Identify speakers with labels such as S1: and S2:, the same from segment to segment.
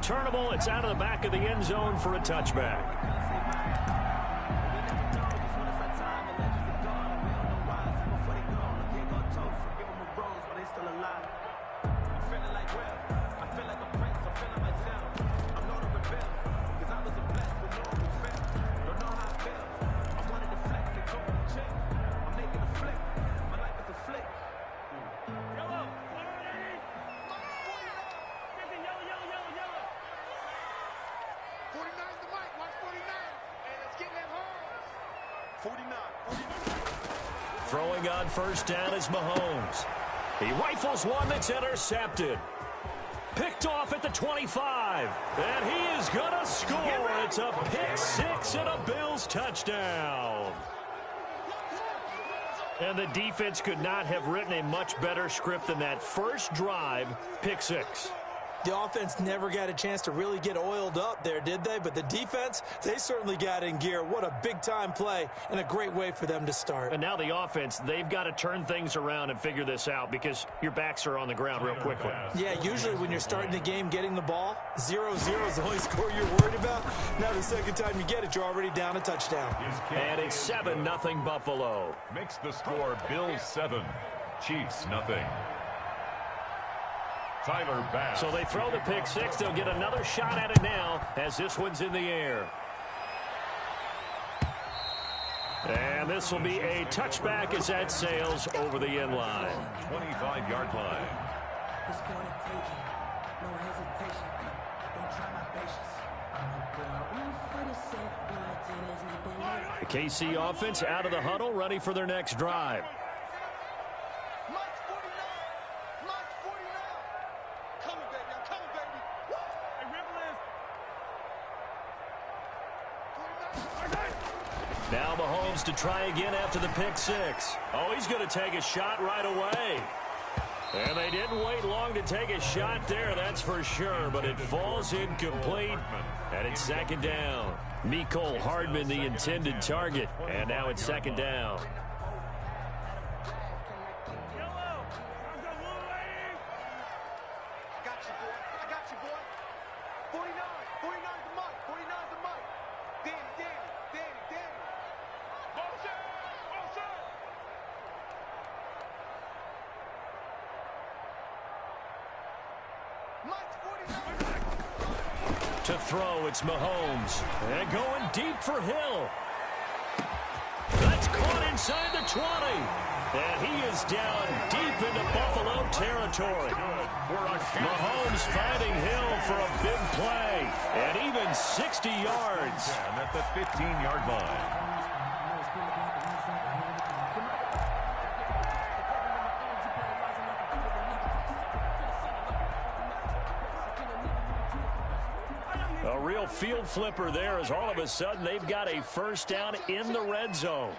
S1: returnable. It's out of the back of the end zone for a touchback. Throwing on first down is Mahomes. He rifles one that's intercepted. Picked off at the 25. And he is going to score. It's a pick six and a Bills touchdown. And the defense could not have written a much better script than that first drive, pick six.
S2: The offense never got a chance to really get oiled up there, did they? But the defense, they certainly got in gear. What a big-time play and a great way for them to start.
S1: And now the offense, they've got to turn things around and figure this out because your backs are on the ground real quickly.
S2: Yeah, usually when you're starting the game getting the ball, 0-0 is the only score you're worried about. Now the second time you get it, you're already down a touchdown.
S1: And it's 7-0 Buffalo.
S3: Makes the score Bills 7, Chiefs nothing. Tyler Bass.
S1: So they throw the pick six. They'll get another shot at it now as this one's in the air. And this will be a touchback as that sails over the end line.
S3: 25-yard line.
S1: The KC offense out of the huddle, ready for their next drive. Now Mahomes to try again after the pick six. Oh, he's going to take a shot right away. And they didn't wait long to take a shot there, that's for sure. But it falls incomplete, and it's second down. Mecole Hardman, the intended target. And now it's second down. To throw, it's Mahomes. And going deep for Hill. That's caught inside the 20. And he is down deep into Buffalo territory. Mahomes finding Hill for a big play. And even 60 yards.
S3: And at the 15-yard line.
S1: A real field flipper there as all of a sudden they've got a first down in the red zone.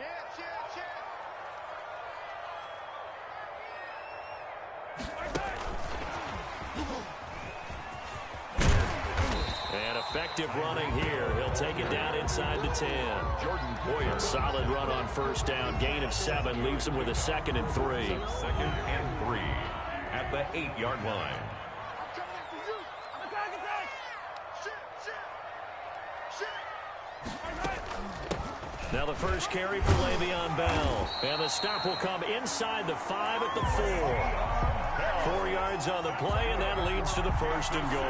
S1: And effective running here. He'll take it down inside the 10.
S3: Jordan Poyer.
S1: Solid run on first down. Gain of 7 leaves him with a 2nd and 3.
S3: 2nd and 3 at the 8-yard line.
S1: Now the first carry for Le'Veon Bell. And the stop will come inside the 5 at the 4. 4 yards on the play, and that leads to the 1st and goal.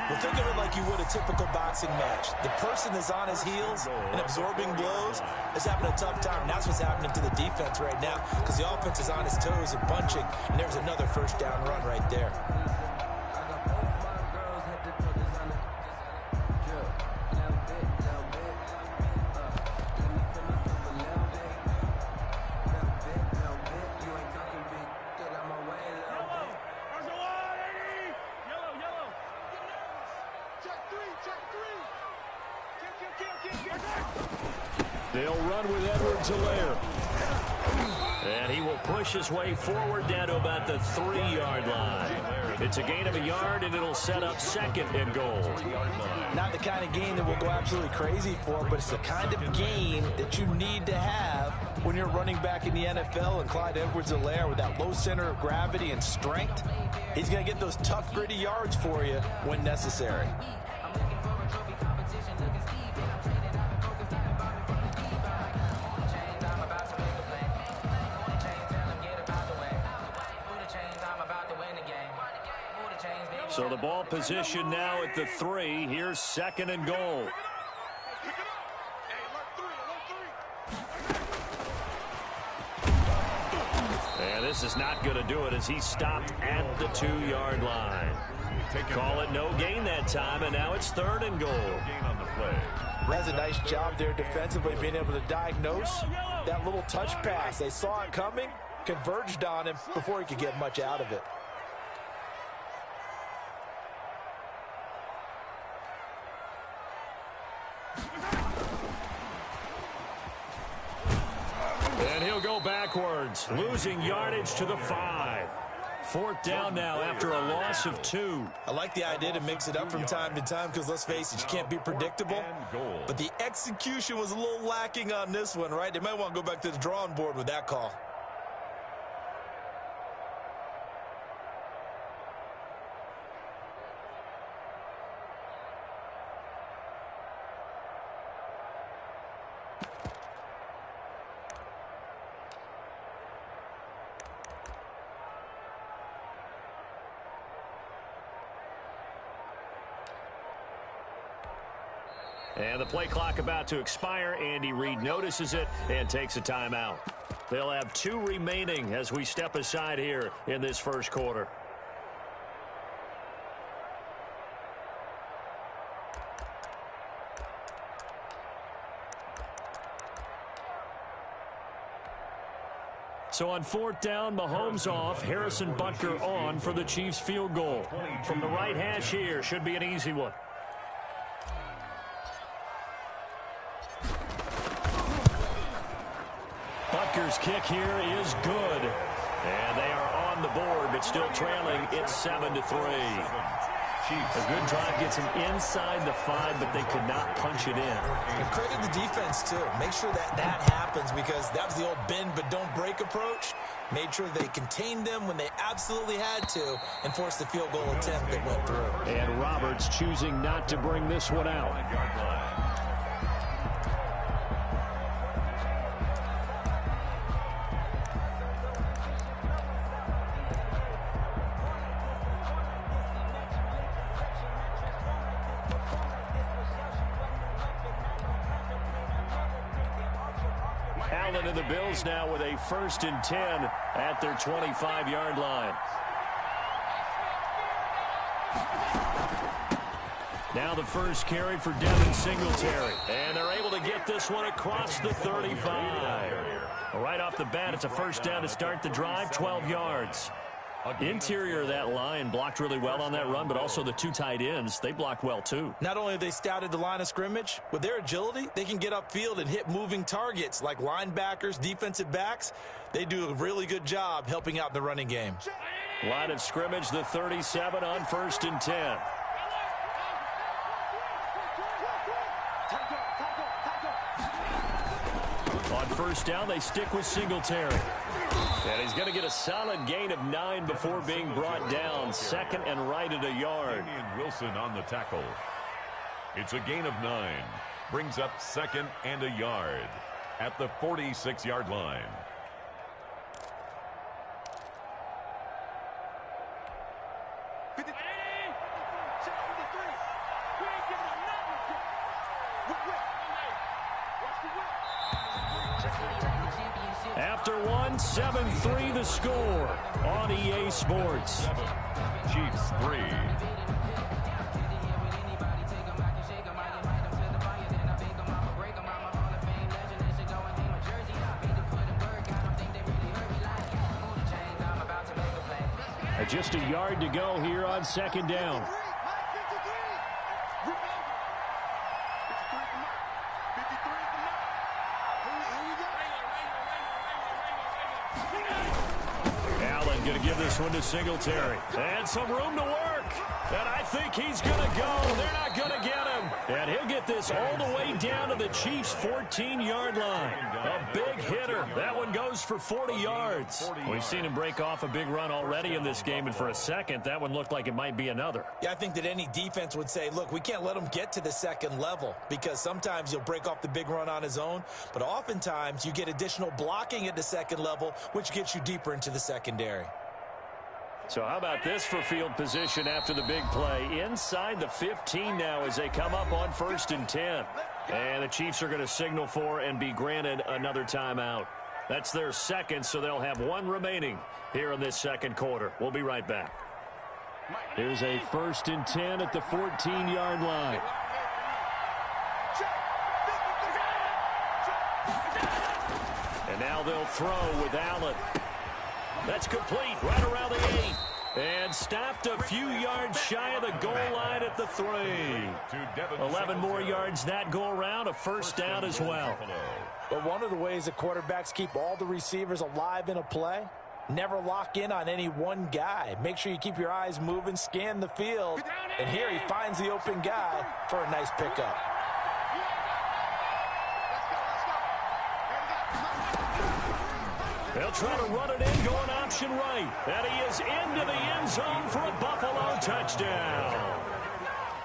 S2: Well, think of it like you would a typical boxing match. The person that's on his heels and absorbing blows is having a tough time. And that's what's happening to the defense right now because the offense is on his toes and punching, and there's another first down run right there.
S1: They'll run with Edwards-Helaire. And he will push his way forward down to about the 3-yard line. It's a gain of a yard, and it'll set up second and goal.
S2: Not the kind of game that we'll go absolutely crazy for, but it's the kind of game that you need to have when you're running back in the NFL. And Clyde Edwards-Helaire, with that low center of gravity and strength, he's going to get those tough, gritty yards for you when necessary.
S1: So the ball position now at the 3. Here's second and goal. And this is not going to do it as he stopped at the 2-yard line. Call it no gain that time, and now it's third and goal.
S2: Has a nice job there defensively, being able to diagnose that little touch pass. They saw it coming, converged on him before he could get much out of it.
S1: And he'll go backwards, losing yardage to the 5. Fourth down now after a loss of 2.
S2: I like the idea to mix it up from time to time because, let's face it, you can't be predictable. But the execution was a little lacking on this one, right? They might want to go back to the drawing board with that call.
S1: And the play clock about to expire. Andy Reid notices it and takes a timeout. They'll have 2 remaining as we step aside here in this first quarter. So on fourth down, Mahomes off, Harrison Butker on for the Chiefs field goal. From the right hash here, should be an easy one. Butker's kick here is good. And they are on the board, but still trailing. It's 7-3. A good drive gets them inside the 5, but they could not punch it in.
S2: And credit the defense, too. Make sure that happens because that was the old bend but don't break approach. Made sure they contained them when they absolutely had to and forced the field goal attempt that went through.
S1: And Roberts choosing not to bring this one out. Allen and the Bills now with a 1st and 10 at their 25-yard line. Now the first carry for Devin Singletary. And they're able to get this one across the 35. Right off the bat, it's a first down to start the drive, 12 yards. Interior of that line blocked really well on that run, but also the 2 tight ends, they blocked well too.
S2: Not only have they scouted the line of scrimmage, with their agility, they can get upfield and hit moving targets like linebackers, defensive backs. They do a really good job helping out the running game.
S1: Line of scrimmage, the 37 on 1st and 10. On first down, they stick with Singletary. And he's going to get a solid gain of 9 before being brought down. 2nd and right at a yard.
S3: Wilson on the tackle. It's a gain of 9. Brings up 2nd and a yard at the 46-yard line.
S1: After one, 7-3 the score on EA Sports.
S3: Chiefs 3.
S1: Just a yard to go here on 2nd down. Allen going to give this one to Singletary. And some room to work. And I think he's going to go. They're not going to get him. And he'll get this all the way down to the Chiefs' 14-yard line. A big hitter. That one goes for 40 yards. We've seen him break off a big run already in this game, and for a second, that one looked like it might be another.
S2: Yeah, I think that any defense would say, look, we can't let him get to the second level because sometimes he'll break off the big run on his own, but oftentimes you get additional blocking at the second level, which gets you deeper into the secondary.
S1: So how about this for field position after the big play? Inside the 15 now as they come up on 1st and 10. And the Chiefs are going to signal for and be granted another timeout. That's their second, so they'll have one remaining here in this second quarter. We'll be right back. Here's a 1st and 10 at the 14-yard line. And now they'll throw with Allen. That's complete right around the 8. And stopped a few yards shy of the goal line at the 3. 11 more yards that go around, a first down as well.
S2: But one of the ways that quarterbacks keep all the receivers alive in a play, never lock in on any one guy. Make sure you keep your eyes moving, scan the field. And here he finds the open guy for a nice pickup.
S1: They'll try to run it in, going option right. And he is into the end zone for a Buffalo touchdown.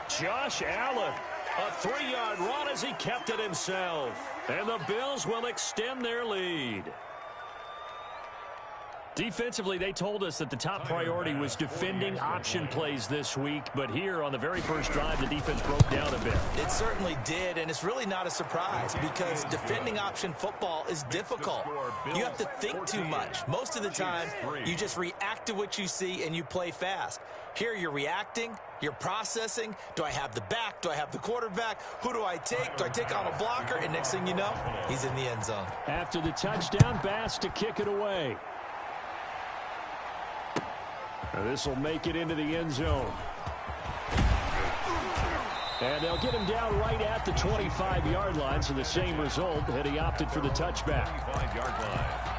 S1: Josh Allen, a 3-yard run as he kept it himself. And the Bills will extend their lead. Defensively, they told us that the top priority was defending option plays this week. But here on the very first drive, the defense broke down a bit.
S2: It certainly did, and it's really not a surprise because defending option football is difficult. You have to think too much. Most of the time, you just react to what you see and you play fast. Here you're reacting, you're processing. Do I have the back? Do I have the quarterback? Who do I take? Do I take on a blocker? And next thing you know, he's in the end zone.
S1: After the touchdown, Bass to kick it away. This will make it into the end zone. And they'll get him down right at the 25-yard line, so the same result had he opted for the touchback.
S3: 5-yard line.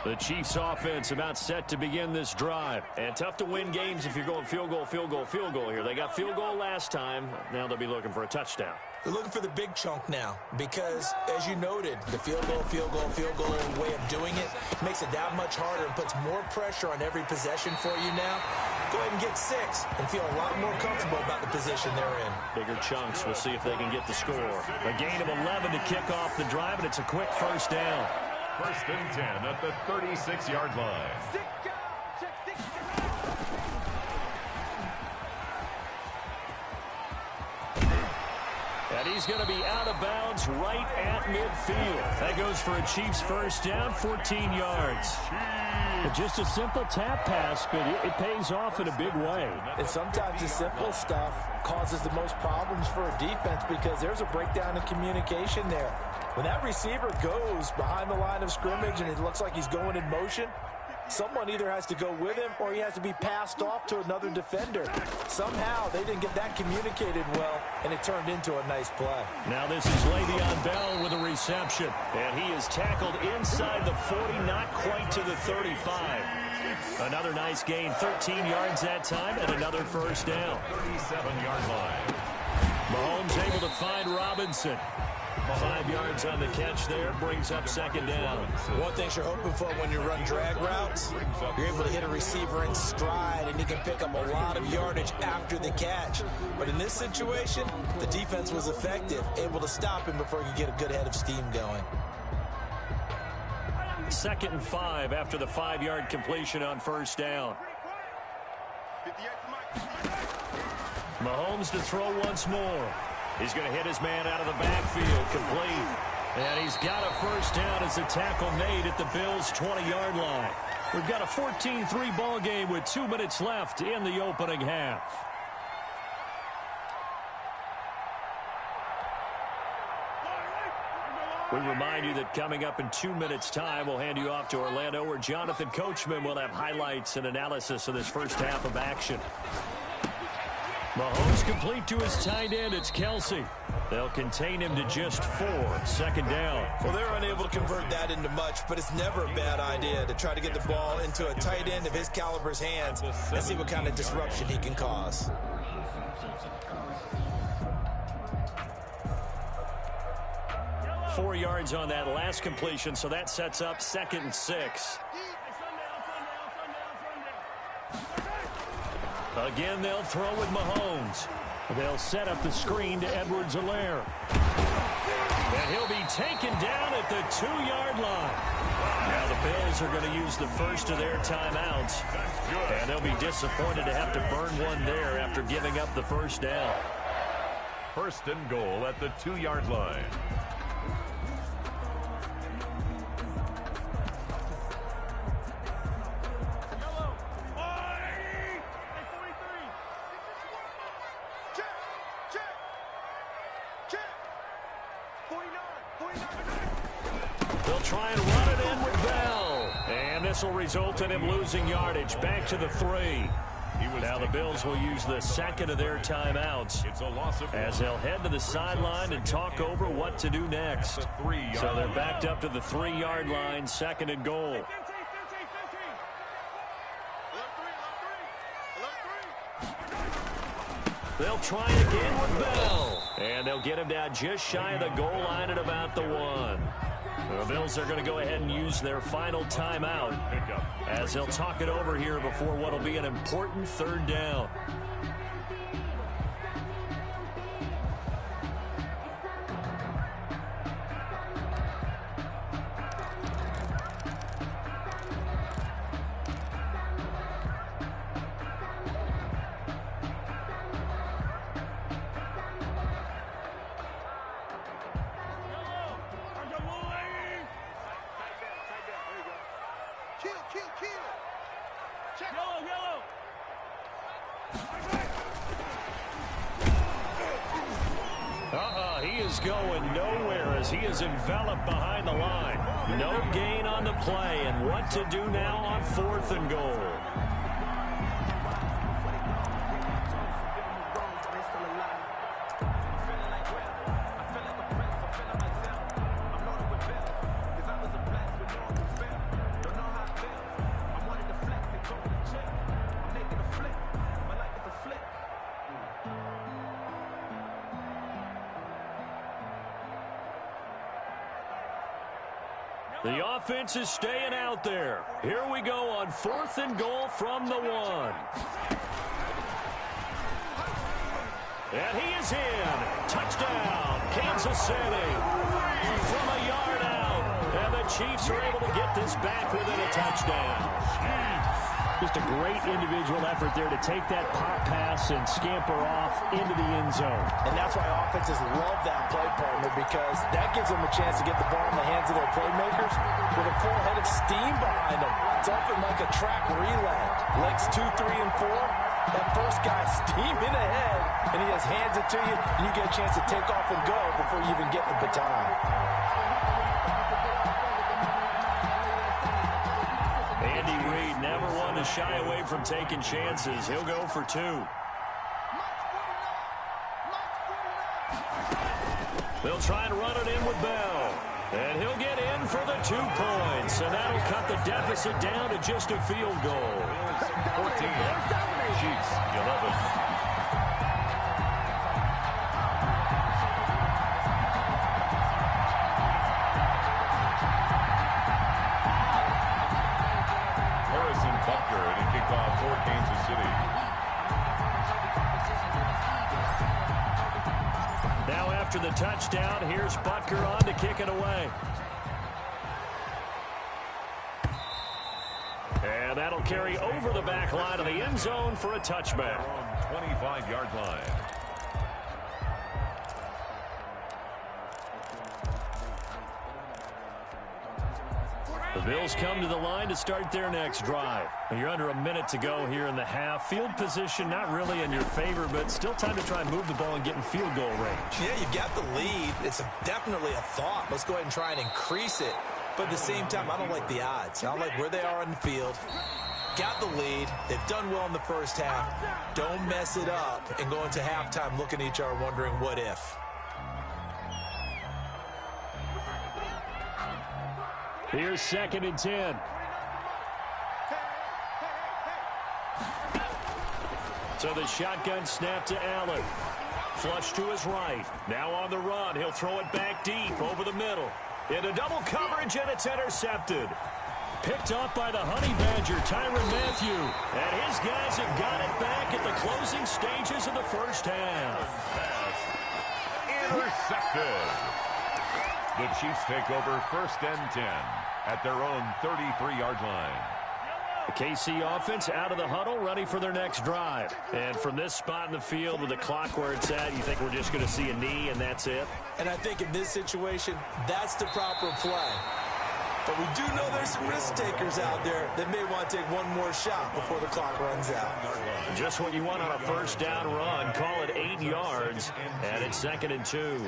S1: The Chiefs offense about set to begin this drive. And tough to win games if you're going field goal, field goal, field goal here. They got field goal last time. Now they'll be looking for a touchdown.
S2: They're looking for the big chunk now because, as you noted, the field goal way of doing it makes it that much harder and puts more pressure on every possession for you now. Go ahead and get 6 and feel a lot more comfortable about the position they're in.
S1: Bigger chunks. We'll see if they can get the score. A gain of 11 to kick off the drive, and it's a quick first down.
S3: 1st and 10 at the 36-yard line.
S1: And he's going to be out of bounds right at midfield. That goes for a Chiefs first down, 14 yards. Just a simple tap pass, but it pays off in a big way.
S2: And sometimes the simple stuff causes the most problems for a defense because there's a breakdown in communication there. When that receiver goes behind the line of scrimmage and it looks like he's going in motion, someone either has to go with him or he has to be passed off to another defender. Somehow they didn't get that communicated well, and it turned into a nice play.
S1: Now this is Le'Veon Bell with a reception, and he is tackled inside the 40, not quite to the 35. Another nice gain, 13 yards that time, and another first down.
S3: 37-yard line.
S1: Mahomes able to find Robinson. 5 yards on the catch there, brings up second down.
S2: One thing you're hoping for when you run drag routes, you're able to hit a receiver in stride, and he can pick up a lot of yardage after the catch. But in this situation, the defense was effective, able to stop him before he could get a good head of steam going.
S1: 2nd and 5 after the 5-yard completion on first down. Mahomes to throw once more. He's going to hit his man out of the backfield, complete. And he's got a first down as the tackle made at the Bills' 20-yard line. We've got a 14-3 ball game with 2 minutes left in the opening half. We remind you that coming up in 2 minutes' time, we'll hand you off to Orlando, where Jonathan Coachman will have highlights and analysis of this first half of action. Mahomes complete to his tight end. It's Kelsey. They'll contain him to just 4. Second down.
S2: Well, they're unable to convert that into much, but it's never a bad idea to try to get the ball into a tight end of his caliber's hands and see what kind of disruption he can cause.
S1: Four yards on that last completion, so that sets up 2nd and 6. Again, they'll throw with Mahomes. They'll set up the screen to Edwards-Helaire. And he'll be taken down at the 2-yard line. Now the Bills are going to use the first of their timeouts. And they'll be disappointed to have to burn one there after giving up the first down.
S3: First and goal at the 2-yard line.
S1: Try and run it in with Bell. And this will result in him losing yardage. Back to the 3. Now the Bills will use the second of their timeouts as they'll head to the sideline and talk over what to do next. So they're backed up to the 3-yard line, 2nd and goal. They'll try again with Bell. And they'll get him down just shy of the goal line at about the 1. The Bills are going to go ahead and use their final timeout as they'll talk it over here before what will be an important 3rd down. He is going nowhere as he is enveloped behind the line. No gain on the play, and what to do now on 4th and goal. The offense is staying out there. Here we go on 4th and goal from the 1. And he is in. Touchdown, Kansas City. From a yard out. And the Chiefs are able to get this back within a touchdown. Just a great individual effort there to take that pop pass and scamper off into the end zone.
S2: And that's why offenses love that play, partner, because that gives them a chance to get the ball in the hands of their playmakers with a full head of steam behind them. It's often like a track relay. Legs 2, 3, and 4. That first guy steaming ahead, and he just hands it to you, and you get a chance to take off and go before you even get the baton.
S1: Andy Reid never one to shy away from taking chances. He'll go for 2. They'll try and run it in with Bell. And he'll get in for the 2 points. And that'll cut the deficit down to just a field goal.
S3: 14. Chiefs, 11. For Kansas City.
S1: Now after the touchdown, here's Butker on to kick it away. And that'll carry over the back line of the end zone for a touchback.
S3: 25-yard line.
S1: The Bills come to the line to start their next drive. You're under a minute to go here in the half. Field position not really in your favor, but still time to try and move the ball and get in field goal range.
S2: Yeah, you've got the lead. It's definitely a thought. Let's go ahead and try and increase it. But at the same time, I don't like the odds. I don't like where they are on the field. Got the lead. They've done well in the first half. Don't mess it up and go into halftime looking at each other wondering what if.
S1: Here's 2nd and 10. So the shotgun snap to Allen. Flush to his right. Now on the run. He'll throw it back deep over the middle. Into double coverage, and it's intercepted. Picked off by the Honey Badger, Tyrann Mathieu. And his guys have got it back at the closing stages of the first half.
S3: Intercepted. The Chiefs take over 1st and 10 at their own 33-yard line.
S1: The KC offense out of the huddle, ready for their next drive. And from this spot in the field with the clock where it's at, you think we're just going to see a knee and that's it?
S2: And I think in this situation, that's the proper play. But we do know there's some risk takers out there that may want to take one more shot before the clock runs out.
S1: Just what you want on a first down run. Call it 8 yards, and it's 2nd and 2.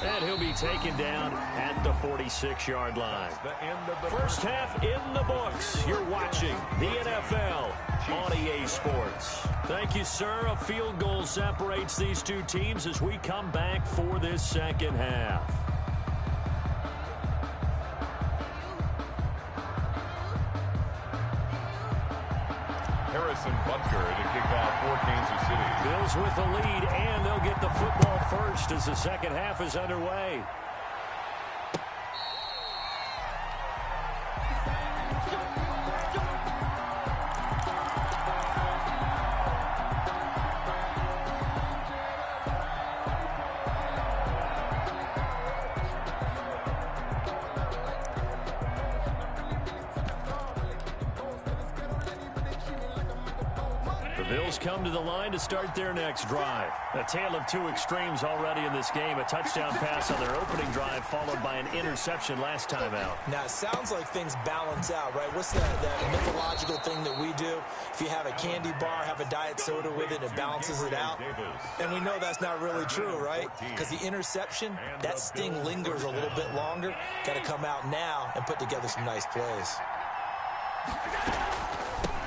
S1: And he'll be taken down at the 46-yard line. First half in the books. You're watching the NFL on EA Sports. Thank you, sir. A field goal separates these two teams as we come back for this second half.
S3: Harrison Butker to kick off for Kansas City.
S1: Bills with the lead, and they'll get the football first as the second half is underway. Bills come to the line to start their next drive. A tale of two extremes already in this game. A touchdown pass on their opening drive followed by an interception last time out.
S2: Now, it sounds like things balance out, right? What's that mythological thing that we do? If you have a candy bar, have a diet soda with it, it balances it out. And we know that's not really true, right? Because the interception, that sting lingers a little bit longer. Got to come out now and put together some nice plays.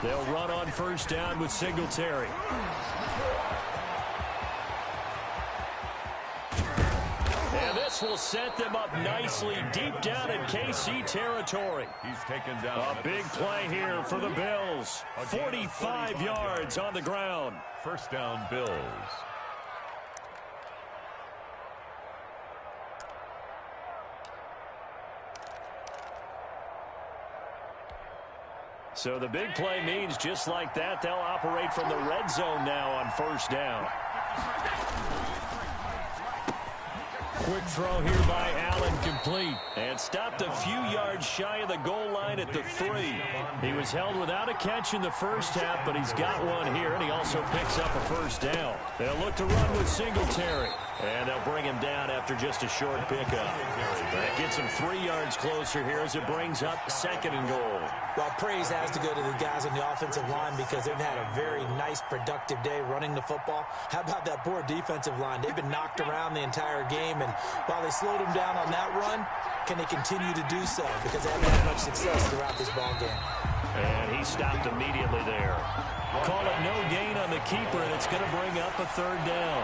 S1: They'll run on first down with Singletary. And this will set them up nicely deep down in KC territory.
S3: He's taken down.
S1: A big play here for the Bills. 45 yards on the ground.
S3: First down, Bills.
S1: So the big play means just like that, they'll operate from the red zone now on first down. Quick throw here by Allen, complete. And stopped a few yards shy of the goal line at the 3. He was held without a catch in the first half, but he's got one here, and he also picks up a first down. They'll look to run with Singletary. And they'll bring him down after just a short pickup. That gets him 3 yards closer here as it brings up 2nd and goal.
S2: Well, praise has to go to the guys on the offensive line because they've had a very nice, productive day running the football. How about that poor defensive line? They've been knocked around the entire game, and while they slowed them down on that run, can they continue to do so? Because they haven't had much success throughout this ball game.
S1: And he stopped immediately there. Call it no gain on the keeper, and it's going to bring up a 3rd down.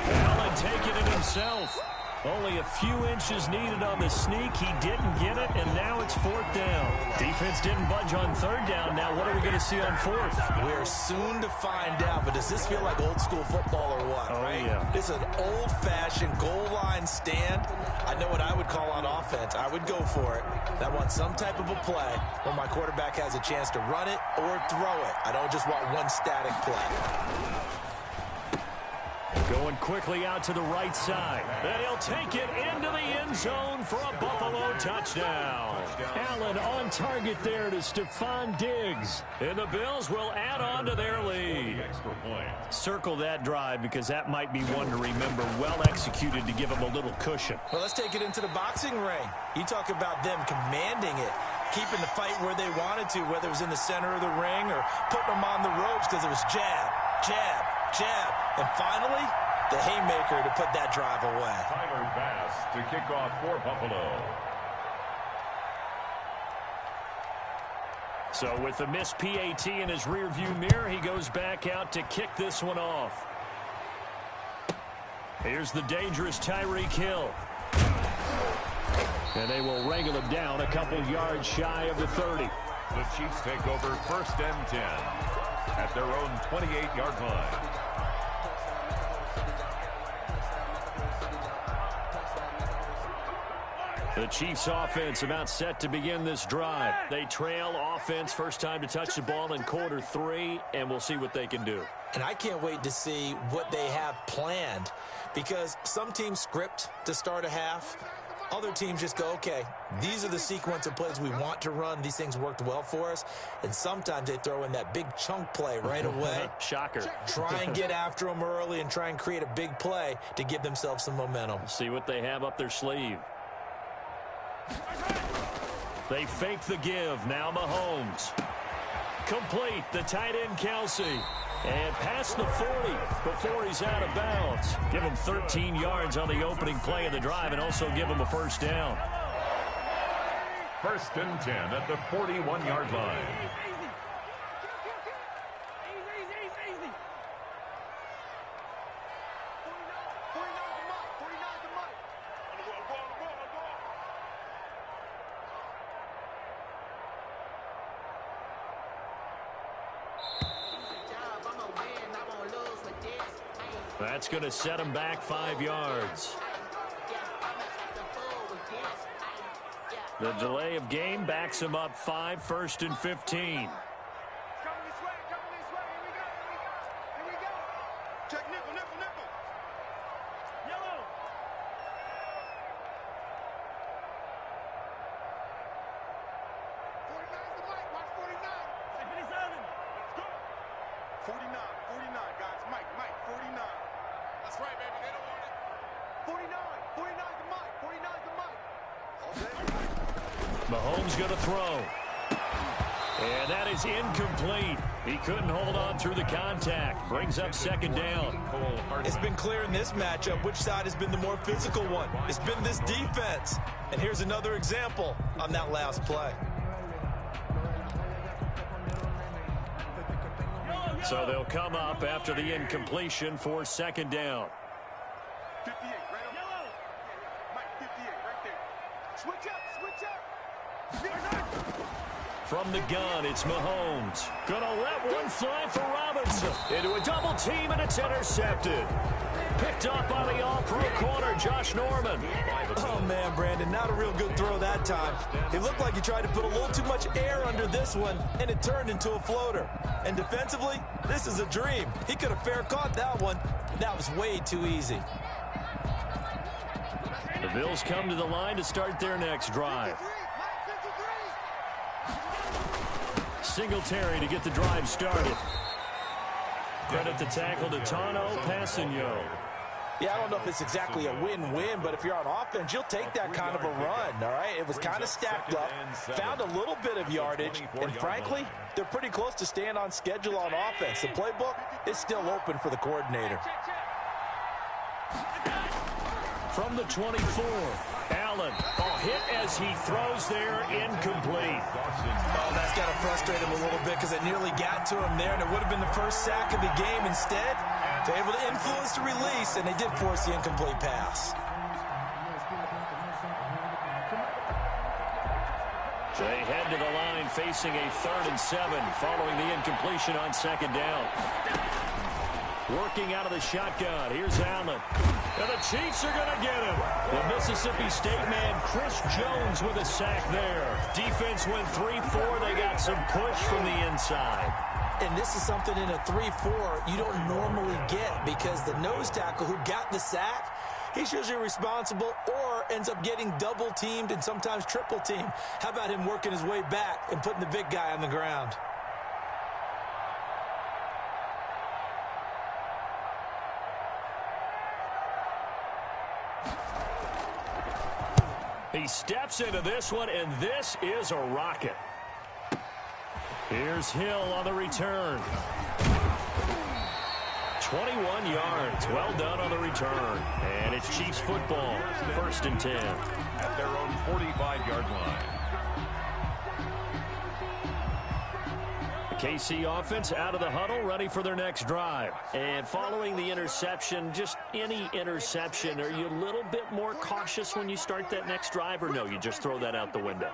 S1: Allen taking it himself. Only a few inches needed on the sneak. He didn't get it, and now it's 4th down. Defense didn't budge on 3rd down. Now what are we going to see on 4th?
S2: We're soon to find out, but does this feel like old school football or what?
S1: Oh,
S2: right?
S1: yeah.
S2: It's an old-fashioned goal line stand. I know what I would call on offense. I would go for it. I want some type of a play where my quarterback has a chance to run it or throw it. I don't just want one static play.
S1: Going quickly out to the right side. And he'll take it into the end zone for a Buffalo touchdown. Allen on target there to Stephon Diggs. And the Bills will add on to their lead. Circle that drive because that might be one to remember. Well executed to give them a little cushion.
S2: Well, let's take it into the boxing ring. You talk about them commanding it, keeping the fight where they wanted to, whether it was in the center of the ring or putting them on the ropes because it was jab, jab, jab. And finally, the haymaker to put that drive away.
S3: Tyler Bass to kick off for Buffalo.
S1: So with the missed PAT in his rearview mirror, he goes back out to kick this one off. Here's the dangerous Tyreek Hill. And they will wrangle him down a couple yards shy of the 30.
S3: The Chiefs take over 1st and 10 at their own 28-yard line.
S1: The Chiefs offense about set to begin this drive. They trail offense first time to touch the ball in quarter 3, and we'll see what they can do.
S2: And I can't wait to see what they have planned because some teams script to start a half. Other teams just go, okay, these are the sequence of plays we want to run. These things worked well for us. And sometimes they throw in that big chunk play right away.
S1: Shocker.
S2: Try and get after them early and try and create a big play to give themselves some momentum.
S1: See what they have up their sleeve. They fake the give. Now Mahomes. Complete. The tight end Kelsey. And past the 40 before he's out of bounds. Give him 13 yards on the opening play of the drive and also give him a first down.
S3: 1st and 10 at the 41-yard line.
S1: That's going to set him back 5 yards. The delay of game backs him up 5, 1st and 15. Mahomes going to throw. And that is incomplete. He couldn't hold on through the contact. Brings up 2nd down.
S2: It's been clear in this matchup which side has been the more physical one. It's been this defense. And here's another example on that last play.
S1: So they'll come up after the incompletion for 2nd down.
S4: 58, right up. Yellow. Mike, 58, right there. Switch up, switch up.
S1: From the gun, it's Mahomes. Gonna let one fly for Robinson. Into a double team, and it's intercepted. Picked up by the all-pro corner, Josh Norman.
S2: Oh, man, Brandon, not a real good throw that time. It looked like he tried to put a little too much air under this one, and it turned into a floater. And defensively, this is a dream. He could have fair caught that one. That was way too easy.
S1: The Bills come to the line to start their next drive. Singletary to get the drive started. Credit the tackle to Tano Passigno.
S2: Yeah, I don't know if it's exactly a win-win, but if you're on offense, you'll take that kind of a run, all right? It was kind of stacked up, found a little bit of yardage, and frankly, they're pretty close to staying on schedule on offense. The playbook is still open for the coordinator.
S1: From the 24, Allen. Oh, hit as he throws there, incomplete.
S2: Oh, that's got to frustrate him a little bit because it nearly got to him there, and it would have been the first sack of the game. Instead, they're able to influence the release, and they did force the incomplete pass.
S1: They head to the line facing a 3rd and 7 following the incompletion on 2nd down. Working out of the shotgun. Here's Allen. And the Chiefs are going to get him. The Mississippi State man, Chris Jones, with a sack there. Defense went 3-4. They got some push from the inside.
S2: And this is something in a 3-4 you don't normally get because the nose tackle who got the sack, he's usually responsible or ends up getting double teamed and sometimes triple teamed. How about him working his way back and putting the big guy on the ground?
S1: He steps into this one, and this is a rocket. Here's Hill on the return. 21 yards. Well done on the return. And it's Chiefs football. 1st and 10.
S3: At their own 45-yard line.
S1: KC offense out of the huddle, ready for their next drive. And following the interception, just any interception, are you a little bit more cautious when you start that next drive, or no, you just throw that out the window?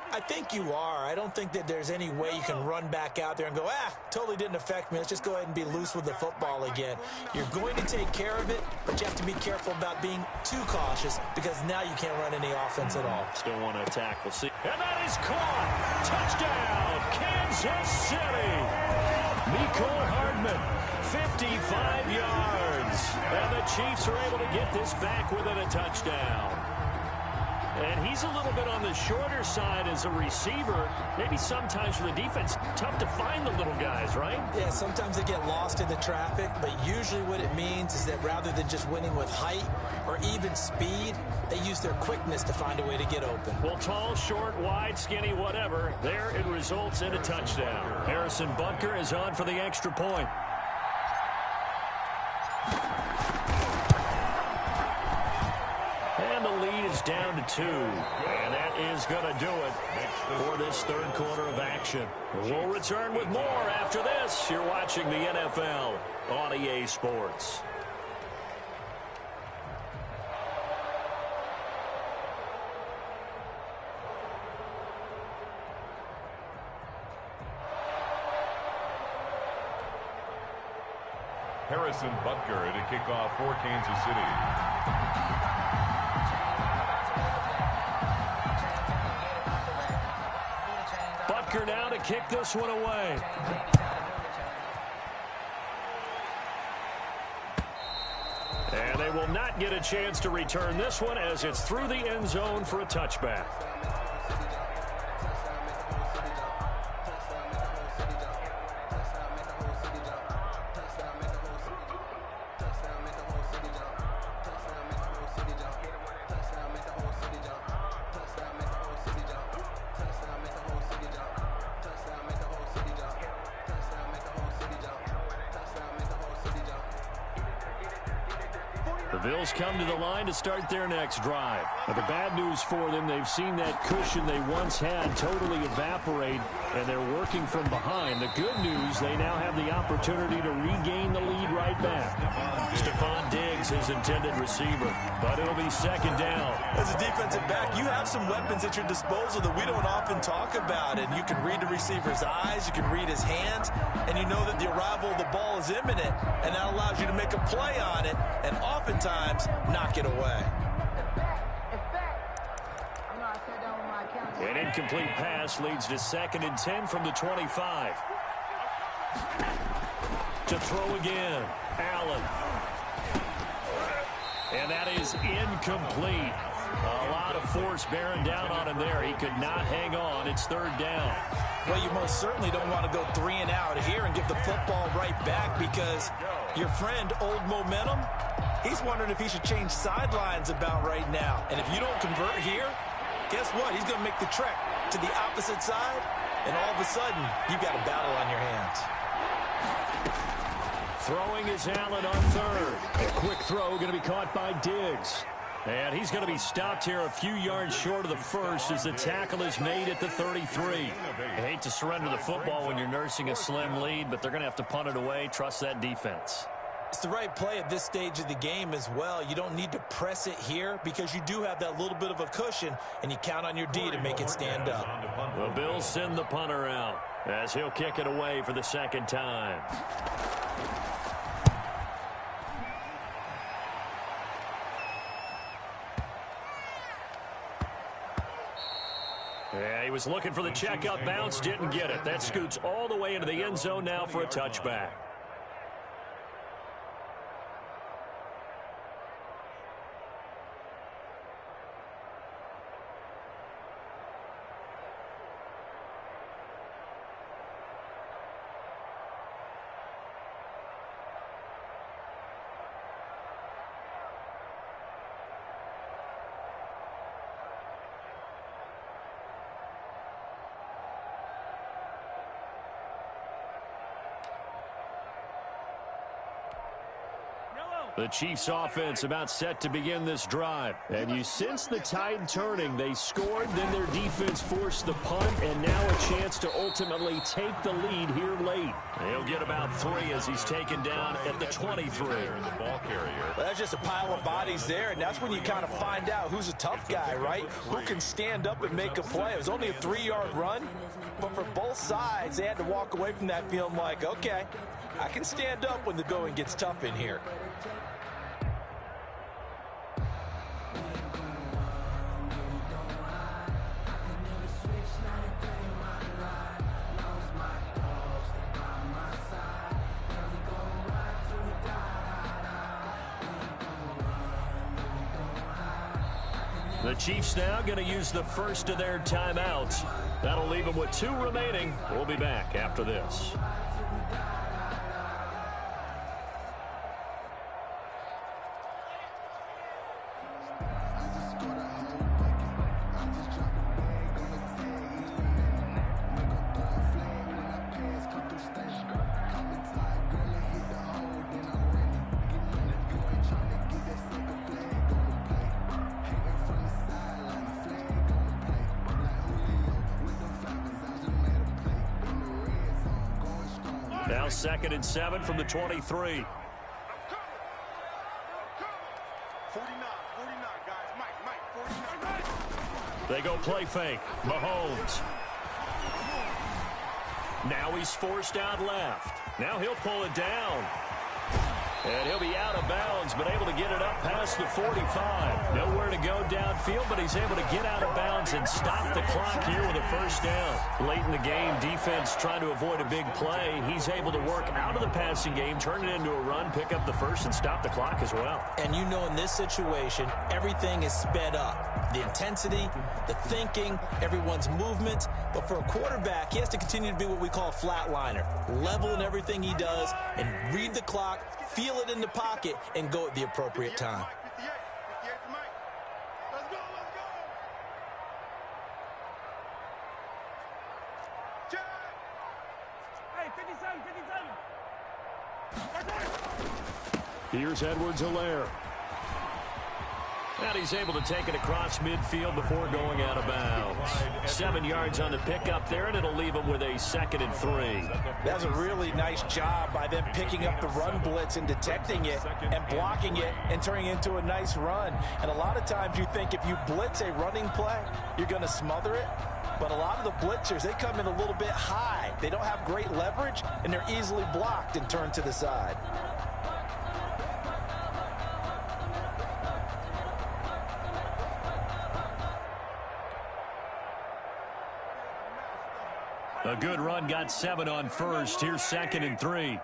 S2: I think you are. I don't think that there's any way you can run back out there and go, totally didn't affect me. Let's just go ahead and be loose with the football again. You're going to take care of it, but you have to be careful about being too cautious because now you can't run any offense at all.
S1: Still want to attack. We'll see. And that is caught. Touchdown, Kansas City. Mecole Hardman, 55 yards. And the Chiefs are able to get this back within a touchdown. And he's a little bit on the shorter side as a receiver. Maybe sometimes for the defense, tough to find the little guys, right?
S2: Yeah, sometimes they get lost in the traffic, but usually what it means is that rather than just winning with height or even speed, they use their quickness to find a way to get open.
S1: Well, tall, short, wide, skinny, whatever, there it results in a touchdown. Harrison Butker is on for the extra point. And the lead is down to 2. And that is going to do it for this third quarter of action. We'll return with more after this. You're watching the NFL on EA Sports.
S3: Harrison Butker to kick off for Kansas City.
S1: Butker now to kick this one away. And they will not get a chance to return this one as it's through the end zone for a touchback. The Bills come to the line to start their next drive. But the bad news for them, they've seen that cushion they once had totally evaporate, and they're working from behind. The good news, they now have the opportunity to regain the lead right back. Stephon Diggs, his intended receiver, but it'll be second down.
S2: As a defensive back, you have some weapons at your disposal that we don't often talk about, and you can read the receiver's eyes, you can read his hands, and you know that the arrival of the ball is imminent, and that allows you to make a play on it, and oftentimes knock it away.
S1: An incomplete pass leads to 2nd and 10 from the 25. To throw again, Allen. And that is incomplete. A lot of force bearing down on him there. He could not hang on. It's 3rd down.
S2: Well, you most certainly don't want to go 3 and out here and give the football right back because your friend, Old Momentum, he's wondering if he should change sidelines about right now. And if you don't convert here, guess what? He's going to make the trek to the opposite side, and all of a sudden, you've got a battle on your hands.
S1: Throwing is Allen on 3rd. A quick throw going to be caught by Diggs. And he's going to be stopped here a few yards short of the first as the tackle is made at the 33. I hate to surrender the football when you're nursing a slim lead, but they're going to have to punt it away. Trust that defense.
S2: It's the right play at this stage of the game as well. You don't need to press it here because you do have that little bit of a cushion, and you count on your D to make it stand up.
S1: The Bills send the punter out as he'll kick it away for the 2nd time. Yeah, he was looking for the checkup bounce, didn't get it. That scoots all the way into the end zone now for a touchback. The Chiefs offense about set to begin this drive. And you sense the tide turning. They scored, then their defense forced the punt, and now a chance to ultimately take the lead here late. He'll get about 3 as he's taken down at the 23.
S3: The ball carrier.
S2: Well, that's just a pile of bodies there, and that's when you kind of find out who's a tough guy, right? Who can stand up and make a play. It was only a 3-yard run, but for both sides, they had to walk away from that feeling like, okay, I can stand up when the going gets tough in here.
S1: The Chiefs now going to use the first of their timeouts. That'll leave them with 2 remaining. We'll be back after this. Now 2nd and 7 from the 23.
S4: 49, 49, guys. Mike, 49.
S1: They go play fake. Mahomes. Now he's forced out left. Now he'll pull it down. And he'll be out of bounds, but able to get it up past the 45. Nowhere to go downfield, but he's able to get out of bounds and stop the clock here with a first down. Late in the game, defense trying to avoid a big play. He's able to work out of the passing game, turn it into a run, pick up the first, and stop the clock as well.
S2: And you know in this situation, everything is sped up. The intensity, the thinking, everyone's movement. But for a quarterback, he has to continue to be what we call a flatliner. Level in everything he does and read the clock, feel it in the pocket, and go at the appropriate time.
S4: 58 for Mike. Let's go, let's go. Check.
S5: Hey, 57.
S1: Here's Edwards-Helaire. And he's able to take it across midfield before going out of bounds. 7 yards on the pickup there, and it'll leave him with a 2nd and 3.
S2: That's a really nice job by them picking up the run blitz and detecting it and blocking it and turning it into a nice run. And a lot of times you think if you blitz a running play, you're going to smother it. But a lot of the blitzers, they come in a little bit high. They don't have great leverage, and they're easily blocked and turned to the side.
S1: A good run, got 7 on first. Here's 2nd and 3.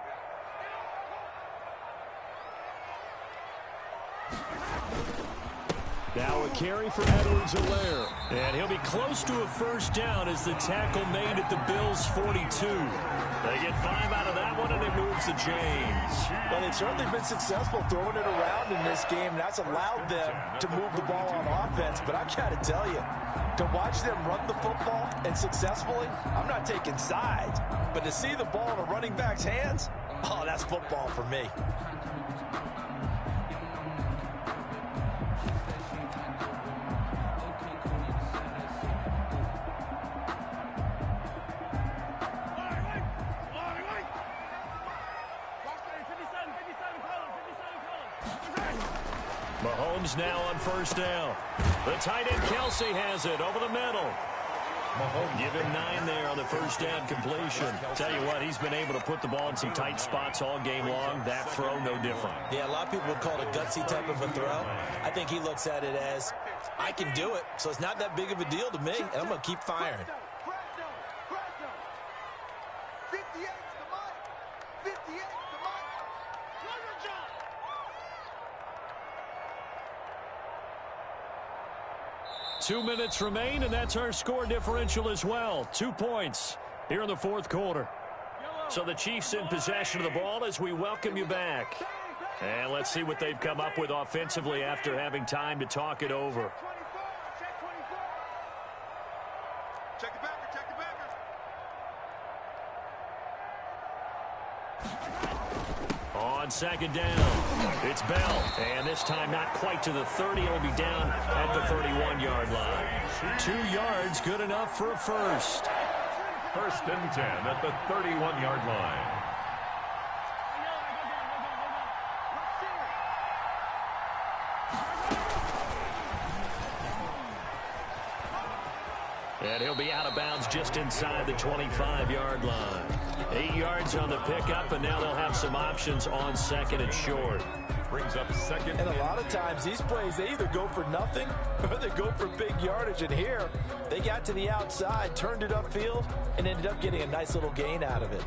S1: Now a carry for Edwards-Helaire. And he'll be close to a first down as the tackle made at the Bills' 42. They get 5 out of that one, and it moves the chains.
S2: Well, they've certainly been successful throwing it around in this game. That's allowed them to move the ball on offense. But I've got to tell you, to watch them run the football and successfully, I'm not taking sides. But to see the ball in a running back's hands, oh, that's football for me.
S1: Mahomes now on first down. The tight end Kelsey has it over the middle. Give him 9 there on the first down completion. Tell you what, he's been able to put the ball in some tight spots all game long. That throw, no different.
S2: Yeah, a lot of people would call it a gutsy type of a throw. I think he looks at it as, I can do it, so it's not that big of a deal to me, and I'm going to keep firing.
S4: 58 to Mike. 58 to Mike.
S1: 2 minutes remain, and that's our score differential as well. 2 points here in the fourth quarter. So the Chiefs in possession of the ball as we welcome you back. And let's see what they've come up with offensively after having time to talk it over.
S4: Check the backer, check the backer.
S1: On second down, it's Bell. And this time not quite to the 30. It'll be down at the 31-yard line. 2 yards, good enough for a first.
S3: First and 10 at the 31-yard line.
S1: And he'll be out of bounds just inside the 25-yard line. 8 yards on the pickup, and now they'll have some options on second and short.
S3: Brings up second.
S2: And a lot of times these plays, they either go for nothing or they go for big yardage. And here, they got to the outside, turned it upfield, and ended up getting a nice little gain out of it.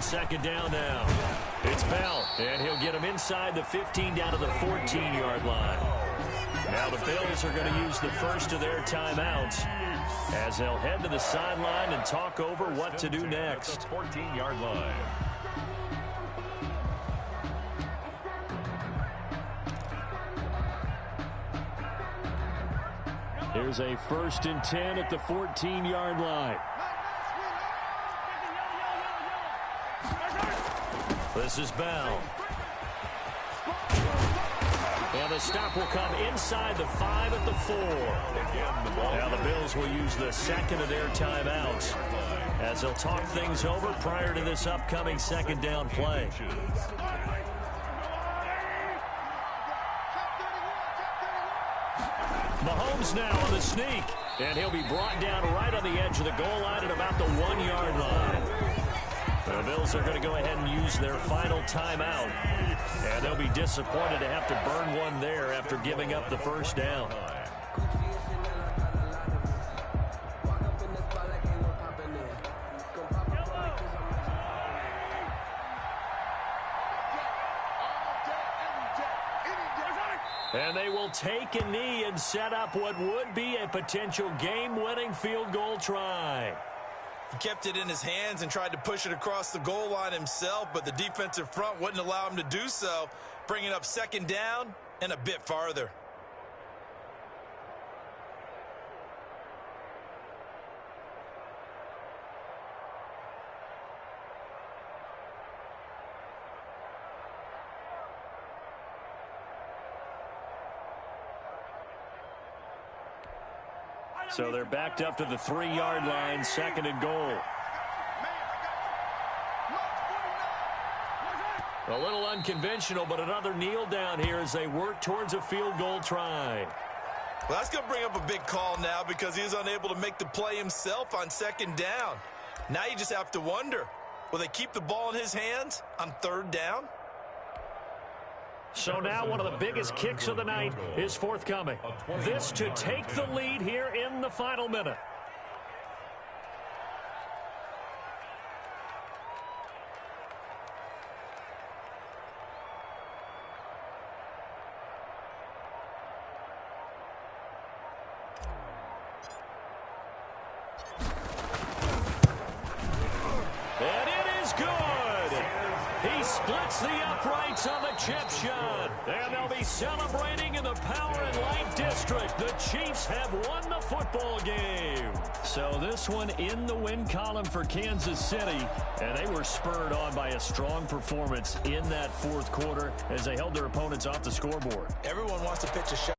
S1: Second down now. It's Bell, and he'll get him inside the 15 down to the 14-yard line. Now the Bills are going to use the first of their timeouts as they'll head to the sideline and talk over what to do next.
S3: 14-yard line.
S1: Here's a 1st and 10 at the 14-yard line. This is Bell. And the stop will come inside the 5 at the 4. Now the Bills will use the second of their timeouts as they'll talk things over prior to this upcoming second down play. Mahomes now on the sneak, and he'll be brought down right on the edge of the goal line at about the 1-yard line. The Bills are going to go ahead and use their final timeout, and they'll be disappointed to have to burn one there after giving up the first down. And they will take a knee and set up what would be a potential game-winning field goal try.
S2: He kept it in his hands and tried to push it across the goal line himself, but the defensive front wouldn't allow him to do so, bringing up second down and a bit farther.
S1: So they're backed up to the 3-yard line, second and goal. A little unconventional, but another kneel down here as they work towards a field goal try.
S2: Well, that's going to bring up a big call now because he was unable to make the play himself on second down. Now you just have to wonder, will they keep the ball in his hands on third down?
S1: So now one of the biggest kicks of the night is forthcoming. This to take the lead here in the final minute. And it is good. He splits the uprights on the chip shot. And they'll be celebrating in the Power and Light District. The Chiefs have won the football game. So this one in the win column for Kansas City. And they were spurred on by a strong performance in that fourth quarter as they held their opponents off the scoreboard.
S2: Everyone wants to pitch a shot.